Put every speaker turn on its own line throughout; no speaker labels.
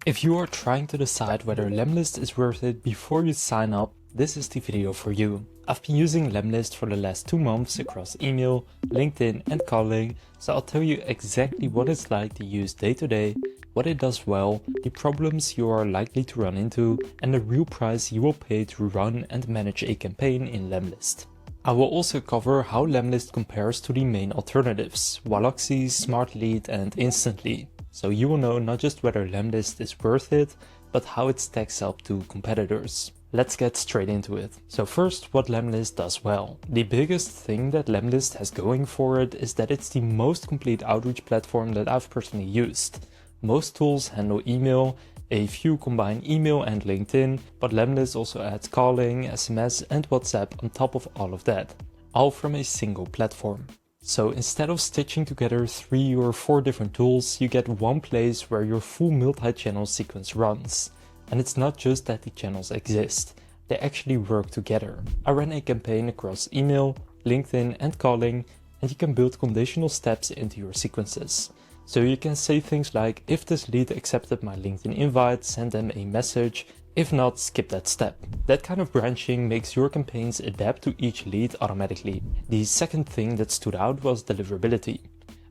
If you are trying to decide whether Lemlist is worth it before you sign up, this is the video for you. I've been using Lemlist for the last 2 months across email, LinkedIn and calling, so I'll tell you exactly what it's like to use day to day, what it does well, the problems you are likely to run into, and the real price you will pay to run and manage a campaign in Lemlist. I will also cover how Lemlist compares to the main alternatives, Waalaxy, Smartlead and Instantly. So you will know not just whether Lemlist is worth it, but how it stacks up to competitors. Let's get straight into it. So first, what Lemlist does well. The biggest thing that Lemlist has going for it is that it's the most complete outreach platform that I've personally used. Most tools handle email, a few combine email and LinkedIn, but Lemlist also adds calling, SMS and WhatsApp on top of all of that, all from a single platform. So instead of stitching together 3 or 4 different tools, you get one place where your full multi-channel sequence runs. And it's not just that the channels exist, they actually work together. I ran a campaign across email, LinkedIn and calling, and you can build conditional steps into your sequences. So you can say things like, if this lead accepted my LinkedIn invite, send them a message. If not, skip that step. That kind of branching makes your campaigns adapt to each lead automatically. The second thing that stood out was deliverability.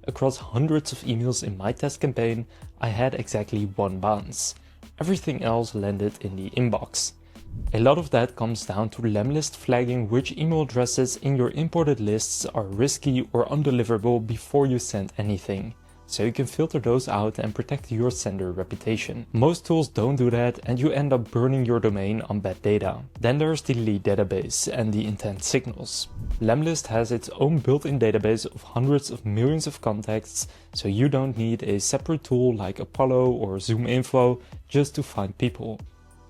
Across hundreds of emails in my test campaign, I had exactly 1 bounce. Everything else landed in the inbox. A lot of that comes down to Lemlist flagging which email addresses in your imported lists are risky or undeliverable before you send anything. So you can filter those out and protect your sender reputation. Most tools don't do that and you end up burning your domain on bad data. Then there's the lead database and the intent signals. Lemlist has its own built-in database of hundreds of millions of contacts, so you don't need a separate tool like Apollo or ZoomInfo just to find people.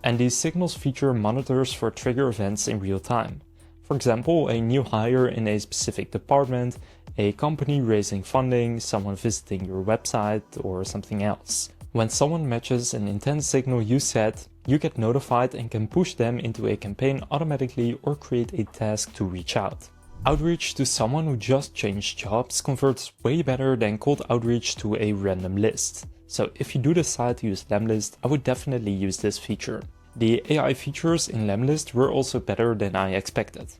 And these signals feature monitors for trigger events in real time. For example, a new hire in a specific department, a company raising funding, someone visiting your website, or something else. When someone matches an intent signal you set, you get notified and can push them into a campaign automatically or create a task to reach out. Outreach to someone who just changed jobs converts way better than cold outreach to a random list. So if you do decide to use Lemlist, I would definitely use this feature. The AI features in Lemlist were also better than I expected.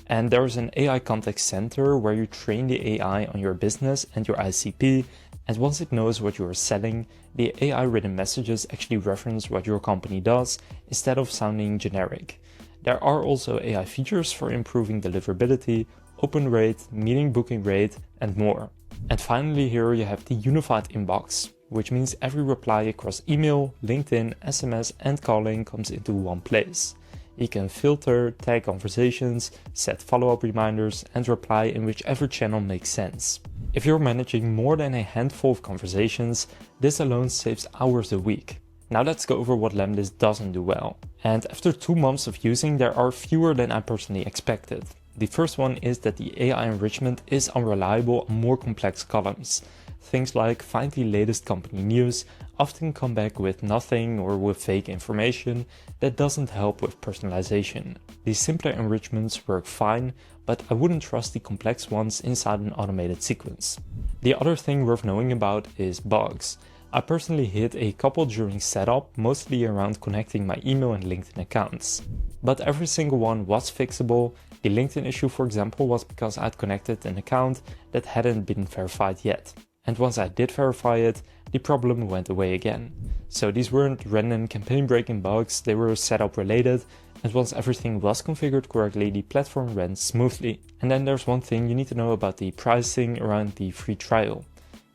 And there's an AI contact center where you train the AI on your business and your ICP, and once it knows what you are selling, the AI written messages actually reference what your company does instead of sounding generic. There are also AI features for improving deliverability, open rate, meeting booking rate, and more. And finally here you have the unified inbox, which means every reply across email, LinkedIn, SMS and calling comes into one place. You can filter, tag conversations, set follow-up reminders and reply in whichever channel makes sense. If you're managing more than a handful of conversations, this alone saves hours a week. Now let's go over what Lemlist doesn't do well. And after 2 months of using, there are fewer than I personally expected. The first one is that the AI enrichment is unreliable on more complex columns. Things like find the latest company news often come back with nothing or with fake information that doesn't help with personalization. The simpler enrichments work fine, but I wouldn't trust the complex ones inside an automated sequence. The other thing worth knowing about is bugs. I personally hit a couple during setup, mostly around connecting my email and LinkedIn accounts. But every single one was fixable. The LinkedIn issue, for example, was because I'd connected an account that hadn't been verified yet. And once I did verify it, the problem went away again. So these weren't random campaign breaking bugs, they were setup related, and once everything was configured correctly, the platform ran smoothly. And then there's one thing you need to know about the pricing around the free trial.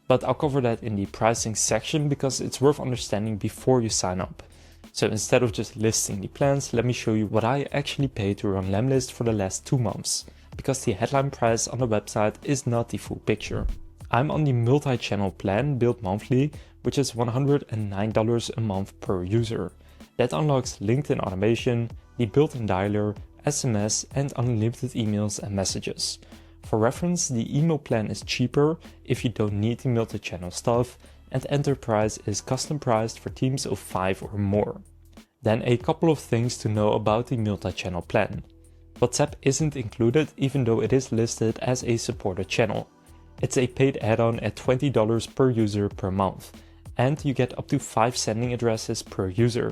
But I'll cover that in the pricing section because it's worth understanding before you sign up. So instead of just listing the plans, let me show you what I actually paid to run Lemlist for the last 2 months, because the headline price on the website is not the full picture. I'm on the multi-channel plan billed monthly, which is $109 a month per user. That unlocks LinkedIn automation, the built-in dialer, SMS and unlimited emails and messages. For reference, the email plan is cheaper if you don't need the multi-channel stuff, and Enterprise is custom priced for teams of 5 or more. Then a couple of things to know about the multi-channel plan. WhatsApp isn't included even though it is listed as a supported channel. It's a paid add-on at $20 per user per month, and you get up to 5 sending addresses per user.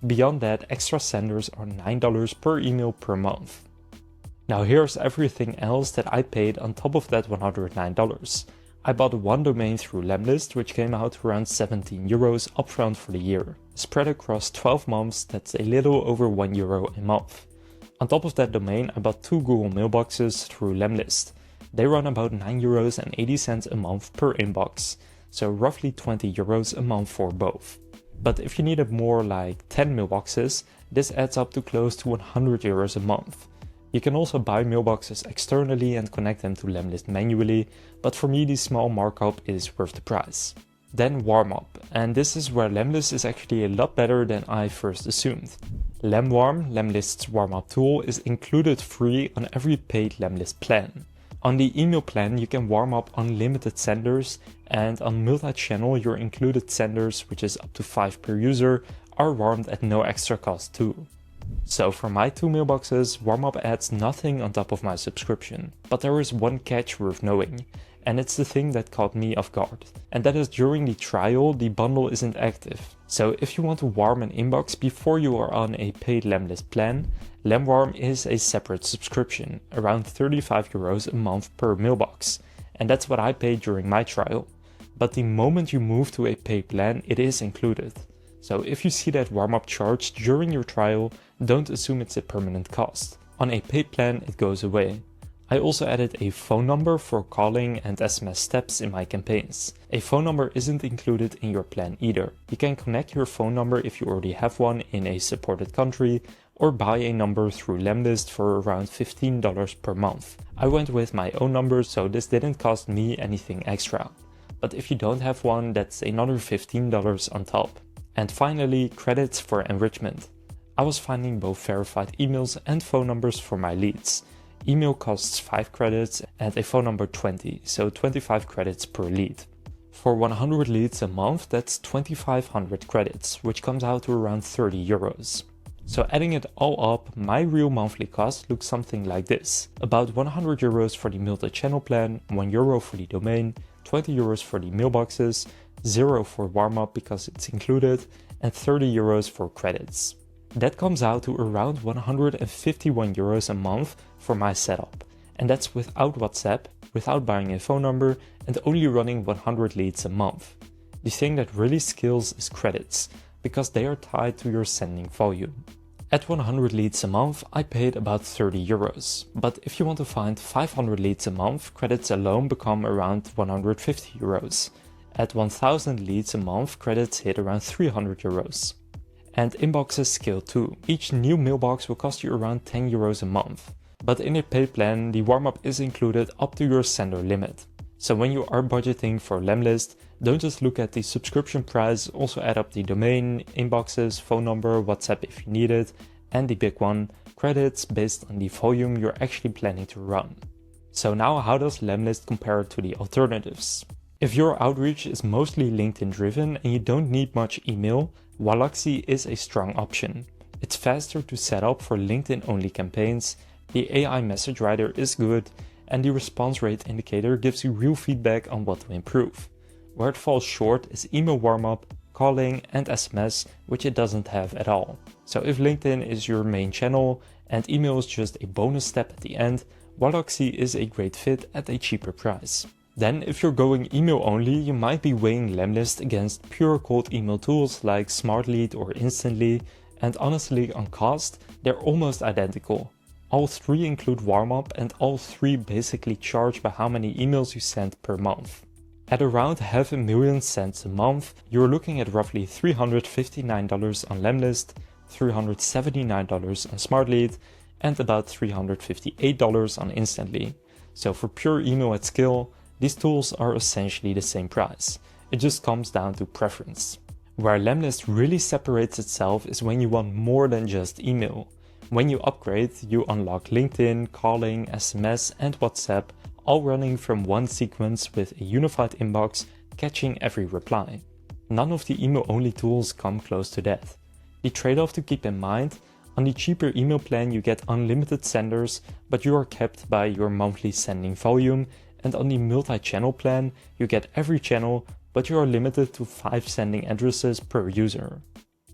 Beyond that, extra senders are $9 per email per month. Now here's everything else that I paid on top of that $109. I bought one domain through Lemlist, which came out to around €17 upfront for the year. Spread across 12 months, that's a little over €1 a month. On top of that domain, I bought 2 Google mailboxes through Lemlist. They run about €9.80 a month per inbox, so roughly €20 a month for both. But if you needed more, like 10 mailboxes, this adds up to close to €100 a month. You can also buy mailboxes externally and connect them to Lemlist manually, but for me the small markup is worth the price. Then warm-up, and this is where Lemlist is actually a lot better than I first assumed. Lemwarm, Lemlist's warm-up tool, is included free on every paid Lemlist plan. On the email plan you can warm up unlimited senders, and on multi-channel your included senders, which is up to 5 per user, are warmed at no extra cost too. So for my 2 mailboxes, warm-up adds nothing on top of my subscription. But there is one catch worth knowing, and it's the thing that caught me off guard. And that is during the trial, the bundle isn't active. So if you want to warm an inbox before you are on a paid Lemlist plan, Lemwarm is a separate subscription, around €35 a month per mailbox. And that's what I paid during my trial. But the moment you move to a paid plan, it is included. So if you see that warm-up charge during your trial, don't assume it's a permanent cost. On a paid plan, it goes away. I also added a phone number for calling and SMS steps in my campaigns. A phone number isn't included in your plan either. You can connect your phone number if you already have one in a supported country, or buy a number through Lemlist for around $15 per month. I went with my own number, so this didn't cost me anything extra. But if you don't have one, that's another $15 on top. And finally, credits for enrichment. I was finding both verified emails and phone numbers for my leads. Email costs 5 credits and a phone number 20, so 25 credits per lead. For 100 leads a month, that's 2,500 credits, which comes out to around €30. So adding it all up, my real monthly cost looks something like this. About €100 for the multi-channel plan, €1 for the domain, €20 for the mailboxes, €0 for warm-up because it's included, and €30 for credits. That comes out to around €151 a month for my setup. And that's without WhatsApp, without buying a phone number, and only running 100 leads a month. The thing that really scales is credits, because they are tied to your sending volume. At 100 leads a month, I paid about €30. But if you want to find 500 leads a month, credits alone become around €150. At 1000 leads a month, credits hit around €300. And inboxes scale too. Each new mailbox will cost you around €10 a month. But in a paid plan, the warm-up is included up to your sender limit. So when you are budgeting for Lemlist, don't just look at the subscription price, also add up the domain, inboxes, phone number, WhatsApp if you need it, and the big one, credits based on the volume you're actually planning to run. So now how does Lemlist compare to the alternatives? If your outreach is mostly LinkedIn driven and you don't need much email, Waalaxy is a strong option. It's faster to set up for LinkedIn only campaigns, the AI message writer is good, and the response rate indicator gives you real feedback on what to improve. Where it falls short is email warm-up, calling, and SMS, which it doesn't have at all. So if LinkedIn is your main channel and email is just a bonus step at the end, Waalaxy is a great fit at a cheaper price. Then if you're going email only, you might be weighing Lemlist against pure cold email tools like Smartlead or Instantly, and honestly on cost, they're almost identical. All 3 include warm-up and all 3 basically charge by how many emails you send per month. At around $500,000 a month, you're looking at roughly $359 on Lemlist, $379 on Smartlead, and about $358 on Instantly. So for pure email at scale, these tools are essentially the same price. It just comes down to preference. Where Lemlist really separates itself is when you want more than just email. When you upgrade, you unlock LinkedIn, calling, SMS, and WhatsApp, all running from one sequence with a unified inbox catching every reply. None of the email-only tools come close to that. The trade-off to keep in mind: on the cheaper email plan you get unlimited senders, but you are kept by your monthly sending volume, and on the multi-channel plan you get every channel but you are limited to 5 sending addresses per user.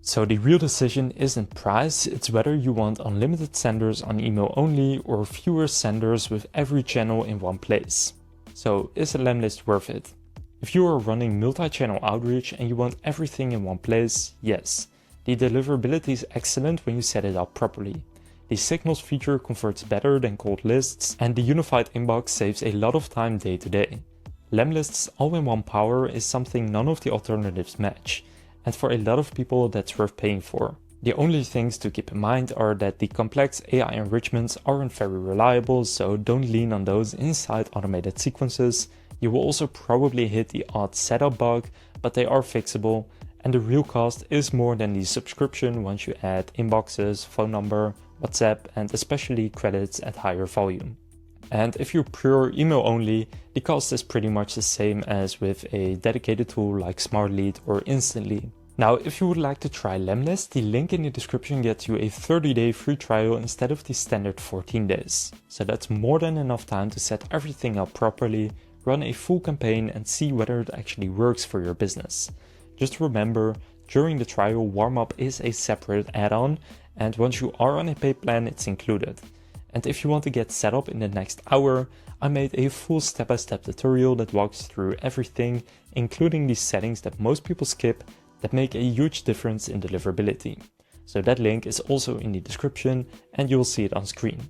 So the real decision isn't price, it's whether you want unlimited senders on email only or fewer senders with every channel in one place. So is a Lemlist worth it? If you are running multi-channel outreach and you want everything in one place, yes. The deliverability is excellent when you set it up properly. The signals feature converts better than cold lists, and the unified inbox saves a lot of time day to day. Lemlist's all-in-one power is something none of the alternatives match, and for a lot of people that's worth paying for. The only things to keep in mind are that the complex AI enrichments aren't very reliable, so don't lean on those inside automated sequences. You will also probably hit the odd setup bug, but they are fixable, and the real cost is more than the subscription once you add inboxes, phone number, WhatsApp, and especially credits at higher volume. And if you're pure email only, the cost is pretty much the same as with a dedicated tool like Smartlead or Instantly. Now, if you would like to try Lemlist, the link in the description gets you a 30-day free trial instead of the standard 14 days. So that's more than enough time to set everything up properly, run a full campaign and see whether it actually works for your business. Just remember, during the trial, warm-up is a separate add-on, and once you are on a paid plan, it's included. And if you want to get set up in the next hour, I made a full step-by-step tutorial that walks through everything, including the settings that most people skip that make a huge difference in deliverability. So that link is also in the description and you'll see it on screen.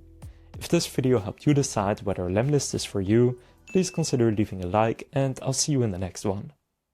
If this video helped you decide whether Lemlist is for you, please consider leaving a like and I'll see you in the next one.